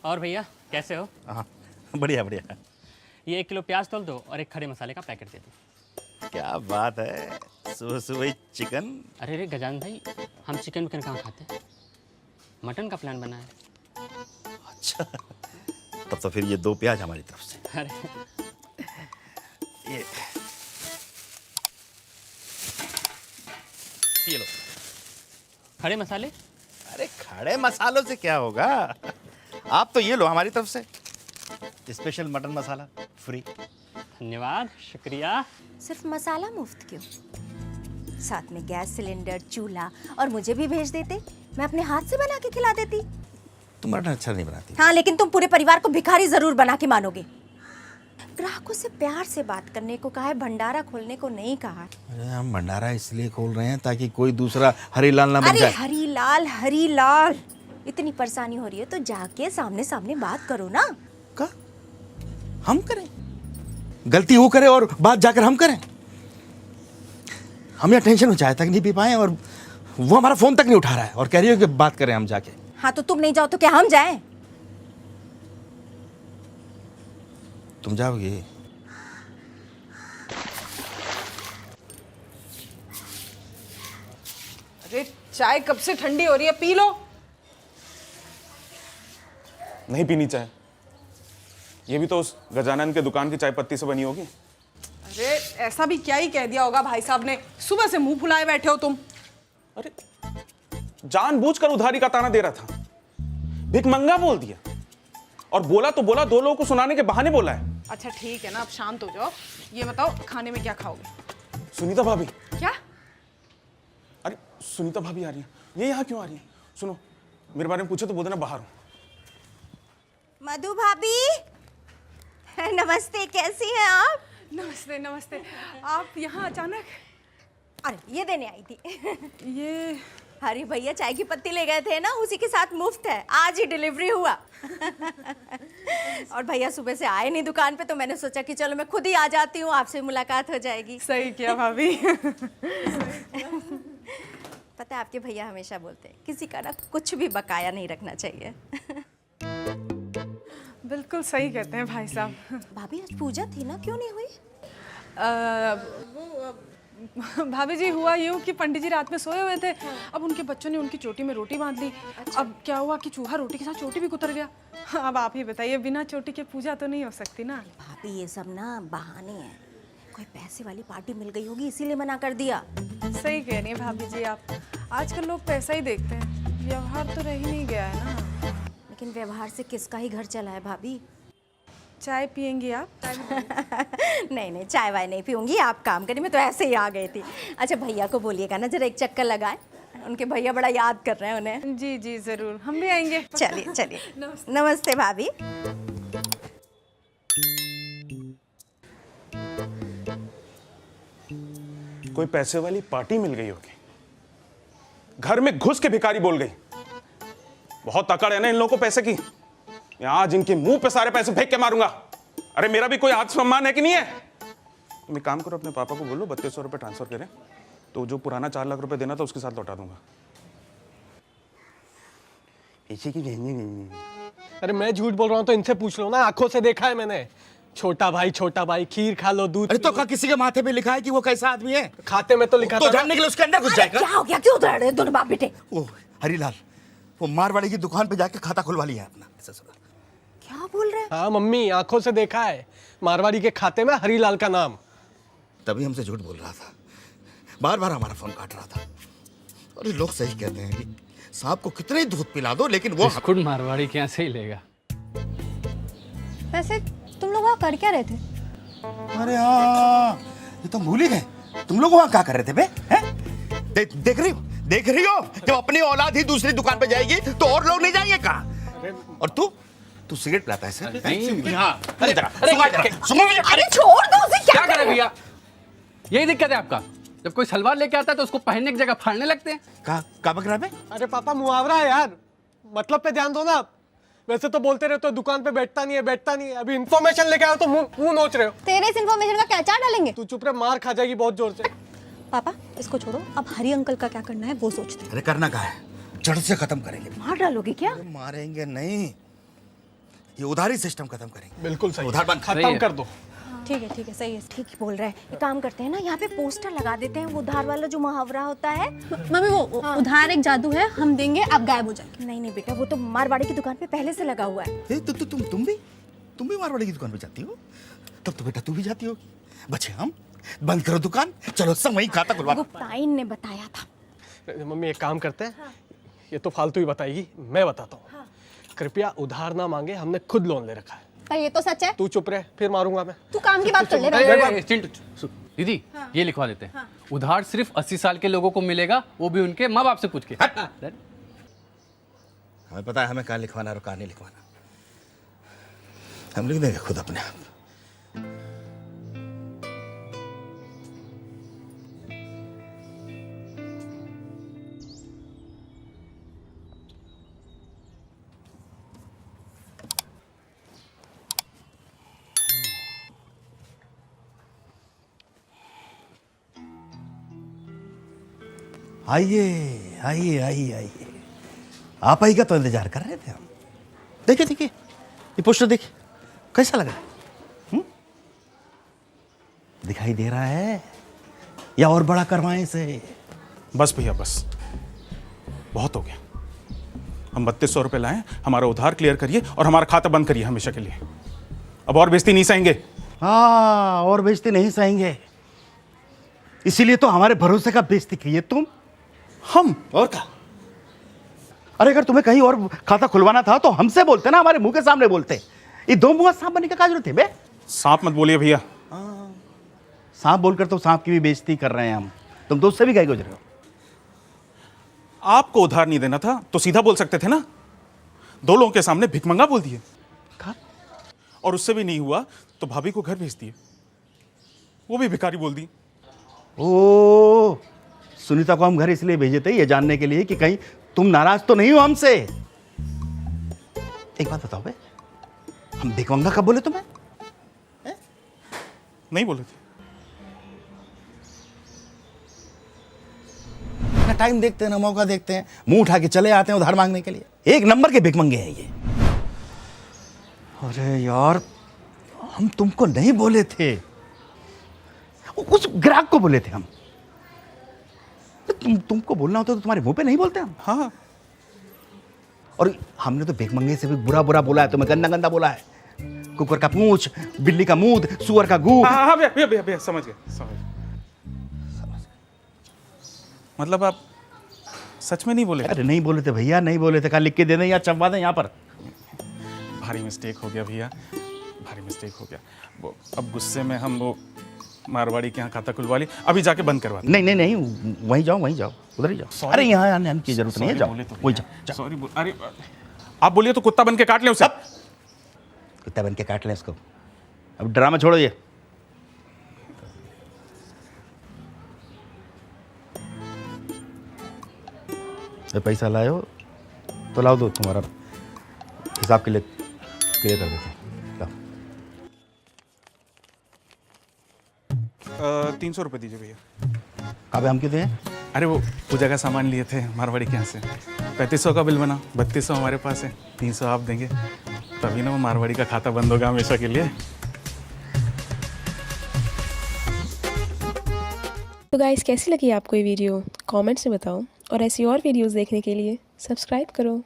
और भैया कैसे हो? हाँ बढ़िया बढ़िया। ये 1 किलो प्याज तोल दो और एक खड़े मसाले का पैकेट दे दो। क्या बात है, सुबह सुबह चिकन। अरे रे गजान भाई, हम चिकन विकन कहाँ खाते हैं, मटन का प्लान बना है। अच्छा, तब तो फिर ये 2 प्याज हमारी तरफ से। अरे ये लो। खड़े मसाले? अरे खड़े मसालों से क्या होगा, आप तो ये लो हमारी तरफ से स्पेशल मटन मसाला फ्री। धन्यवाद, शुक्रिया। सिर्फ मसाला मुफ्त क्यों? साथ में गैस सिलेंडर, चूल्हा और मुझे भी भेज देते, मैं अपने हाथ से बना के खिला देती। तुम मटन अच्छा नहीं बनाती। हाँ, लेकिन तुम पूरे परिवार को भिखारी जरूर बना के मानोगे। ग्राहकों से प्यार से बात करने को कहा है, भंडारा खोलने को नहीं कहा। अरे हम भंडारा इसलिए खोल रहे हैं ताकि कोई दूसरा हरीलाल ना बन अरे जाए। हरीलाल हरीलाल, इतनी परेशानी हो रही है तो जाके सामने सामने बात करो ना। का हम करें? गलती वो करे और बात जाकर हम करें? हम यहाँ टेंशन में चाय तक नहीं पी पाए और वो हमारा फोन तक नहीं उठा रहा है और कह रही हो कि बात करें हम जाके। हाँ तो तुम नहीं जाओ तो क्या हम जाएं? तुम जाओगे? अरे चाय कब से ठंडी हो रही है, पी लो। नहीं पीनी चाय, ये भी तो उस गजानन के दुकान की चाय पत्ती से बनी होगी। अरे ऐसा भी क्या ही कह दिया होगा भाई साहब ने, सुबह से मुंह फुलाए बैठे हो तुम। अरे जानबूझकर उधारी का ताना दे रहा था, भिखमंगा बोल दिया और बोला तो बोला, 2 लोगों को सुनाने के बहाने बोला है। अच्छा ठीक है ना, अब शांत हो जाओ। ये बताओ खाने में क्या खाओगे? सुनीता भाभी। क्या? अरे सुनीता भाभी आ रही है, ये यहाँ क्यों आ रही है? सुनो, मेरे बारे में पूछो तो बोल देना बाहर हूँ। मधु भाभी नमस्ते, कैसी हैं आप? नमस्ते नमस्ते। आप यहाँ अचानक? अरे ये देने आई थी। ये अरे भैया चाय की पत्ती ले गए थे ना, उसी के साथ मुफ्त है, आज ही डिलीवरी हुआ। और भैया सुबह से आए नहीं दुकान पे तो मैंने सोचा कि चलो मैं खुद ही आ जाती हूँ, आपसे मुलाकात हो जाएगी। सही किया भाभी। पता है आपके भैया हमेशा बोलते हैं किसी का ना कुछ भी बकाया नहीं रखना चाहिए। बिल्कुल सही कहते हैं भाई साहब। भाभी आज पूजा थी ना, क्यों नहीं हुई? भाभी जी हुआ यूँ कि पंडित जी रात में सोए हुए थे, अब उनके बच्चों ने उनकी चोटी में रोटी बांध ली। अब क्या हुआ कि चूहा रोटी के साथ चोटी भी कुतर गया। अब आप ही बताइए, बिना चोटी के पूजा तो नहीं हो सकती ना। भाभी ये सब ना बहाने हैं, कोई पैसे वाली पार्टी मिल गई होगी इसीलिए मना कर दिया। सही कह रही हैं भाभी जी आप, आजकल लोग पैसा ही देखते हैं, व्यवहार तो रह ही नहीं गया है ना। लेकिन व्यवहार से किसका ही घर चला है भाभी? चाय पियेंगी आप? नहीं नहीं, चाय वाय नहीं पीऊंगी, आप काम करिए, मैं तो ऐसे ही आ गई थी। अच्छा भैया को बोलिएगा ना जरा एक चक्कर लगाए, उनके भैया बड़ा याद कर रहे हैं उन्हें। जी जी जरूर, हम भी आएंगे। चलिए चलिए। नमस्ते भाभी। कोई पैसे वाली पार्टी मिल गई होगी, घर में घुस के भिखारी बोल गई। बहुत अकड़ है ना इन लोगों को पैसे की, आज इनके मुंह पे सारे पैसे फेंक के मारूंगा। अरे मेरा भी कोई आत्मसम्मान है कि नहीं है? तुम एक काम करो, अपने पापा को बोलो 3200 रुपये ट्रांसफर करें, तो जो पुराना 4 लाख रुपए देना था उसके साथ लौटा दूंगा। इसी की अरे मैं झूठ बोल रहा हूँ तो इनसे पूछ लो ना, आंखों से देखा है मैंने। छोटा भाई खीर खा लो, दूध। अरे तो क्या किसी के माथे पे लिखा है कि वो कैसा आदमी है? खाते में तो लिखा तो था जानने के लिए उसके अंदर घुस जाएगा। क्या हो गया, क्यों उधर रहे दोनों बाप बेटे? ओ हरीलाल, वो मारवाड़ी की दुकान पे जाके खाता खुलवा लिया है अपना। ऐसा सुना? क्या बोल रहे हैं? हाँ मम्मी, आंखों से देखा है, मारवाड़ी के खाते में हरीलाल का नाम। तभी हमसे झूठ बोल रहा था, बार बार हमारा फोन काट रहा था। और ये लोग सही कहते हैं कि सांप को कितने ही दूध पिला दो लेकिन वो बिस्कुट मारवाड़ी के यहाँ से ही लेगा। वैसे तुम लोग वहाँ कर क्या रहे थे? अरे हाँ, ये तो भूल ही गए। तुम लोग वहाँ क्या कर रहे थे बे? हैं? देख रही हो जब अपनी औलाद ही दूसरी दुकान पे जाएगी तो और लोग नहीं जाएंगे कहाँ? और तू सिगरेट पिलाता है सर? नहीं हाँ, अरे छोड़ दो उसे, क्या करे भैया, यही दिक्कत है आपका, जब कोई सलवार लेके आता है तो उसको पहनने की जगह फाड़ने लगते हैं। का बक रहा है? अरे पापा मुहावरा है यार, मतलब पे ध्यान दो ना आप। वैसे तो बोलते रहते हो दुकान पे बैठता नहीं है, अभी इन्फॉर्मेशन लेके आओ तो मुंह नोच रहे हो। तेरे इस इन्फॉर्मेशन का क्या चार डालेंगे? तू चुप रहे, मार खा जाएगी बहुत जोर से। पापा इसको छोड़ो, अब हरी अंकल का क्या करना है वो सोचते हैं। अरे करना क्या है, जड़ से खत्म करेंगे। मार डालोगे क्या? मारेंगे नहीं, ये उधारी सिस्टम खत्म करेंगे। बिल्कुल सही, उधार बंद। खत्म कर दो। ठीक है सही है, ठीक ही बोल रहा है। एक काम करते हैं ना, यहाँ पे पोस्टर लगा देते हैं, वो उधार वाला जो मुहावरा होता है। मम्मी वो उधार एक जादू है, हम देंगे आप गायब हो जाएंगे। नहीं बेटा, वो तो मारवाड़ी की दुकान पे पहले से लगा हुआ है। तुम भी मारवाड़ी की दुकान पे जाती हो? तब तो बेटा तू भी जाती हो। बच्चे हम बंद करो दुकान, चलो सब वही खाता खुलवा। गुप्ताइन ने बताया था। मम्मी एक काम करते हैं, ये तो फालतू ही बताएगी, मैं बताता हूँ। कृपया उधार ना मांगे, हमने खुद लोन ले रखा है। पर ये तो सच है। तू चुप रहे, फिर मारूंगा मैं। तू काम की बात कर ले अरे, चिंटू दीदी, ये लिखवा देते हैं। उधार सिर्फ 80 साल के लोगों को मिलेगा, वो भी उनके माँ बाप से पूछ के। हमें पता है हमें कहाँ लिखवाना और कहाँ नहीं लिखवाना। हम लिख देंगे खुद अपने आप। आइए आइए आइए आइए, आप आई का तो इंतजार कर रहे थे हम। देखिए देखिए ये पोस्टर देखिए, कैसा लगा? दिखाई दे रहा है या और बड़ा करवाएं इसे? बस भैया बस, बहुत हो गया। हम 3200 रुपये लाए, हमारा उधार क्लियर करिए और हमारा खाता बंद करिए हमेशा के लिए। अब और बेइज्जती नहीं सहेंगे। हाँ, और बेइज्जती नहीं सहेंगे, इसीलिए तो हमारे भरोसे का बेइज्जती किए तुम। हम और क्या? अरे अगर तुम्हें कहीं और खाता खुलवाना था तो हमसे बोलते ना, हमारे मुंह के सामने बोलते। ये दो मुंह सांप बनने का क्या जरूरत है बे? सांप मत बोलिए भैया। सांप बोलकर तो सांप की भी बेइज्जती कर रहे हैं हम। तुम तो उससे भी गाय गुजरे हो। आपको उधार नहीं देना था तो सीधा बोल सकते थे ना। दो लोगों के सामने भिखमंगा बोल दिए, और उससे भी नहीं हुआ तो भाभी को घर भेज दिए, वो भी भिखारी बोल दी। ओ, सुनीता को हम घर इसलिए भेजे थे ये जानने के लिए कि कहीं तुम नाराज तो नहीं हो हमसे। एक बात बताओ बे, हम भिखमंगा कब बोले तुम्हें? नहीं बोले थे। ना टाइम देखते हैं ना मौका देखते हैं, मुंह उठा के चले आते हैं उधार मांगने के लिए। एक नंबर के भिखमंगे हैं ये। अरे यार, हम तुमको नहीं बोले थे, उस ग्राहक को बोले थे हम। तुमको बोलना होता तो तुम्हारे मुंह पे नहीं बोलते हम। हाँ, और हमने तो भिखमंगे से भी बुरा बुरा बोला है, तुम्हें गंदा गंदा बोला है। कुकर का पूंछ, बिल्ली का मुंह, सुअर का गू। हाँ भैया भैया भैया, समझ गए समझ गए। मतलब आप सच में नहीं बोले? अरे नहीं बोले थे भैया, नहीं बोले थे। कहा लिख के दे दें या चंपा दें यहाँ पर। भारी मिस्टेक हो गया भैया, भारी मिस्टेक हो गया। वो अब गुस्से में हम वो मारवाड़ी के यहाँ खाता खुलवा ली, अभी जाके बंद करवा। नहीं नहीं नहीं, वहीं जाओ वहीं जाओ, उधर ही जाओ। अरे यहाँ आने की जरूरत नहीं है, जाओ वहीं जाओ। सॉरी, अरे आप बोलिए तो कुत्ता बन के काट ले उसे। कुत्ता बन के काट लें इसको। अब ड्रामा छोड़ो ये। पैसा लाए हो तो लाओ, दो तुम्हारा हिसाब के लिए क्लियर कर देते हैं। 300 रुपये दीजिए भैया। अब हम क्यों दें? अरे वो पूजा का सामान लिए थे मारवाड़ी के यहाँ से, 3500 का बिल बना, 3200 हमारे पास है, 300 आप देंगे, तभी ना वो मारवाड़ी का खाता बंद होगा हमेशा के लिए। तो गाइस, कैसी लगी आपको ये वीडियो? कमेंट्स में बताओ, और ऐसी और वीडियोस देखने के लिए सब्सक्राइब करो।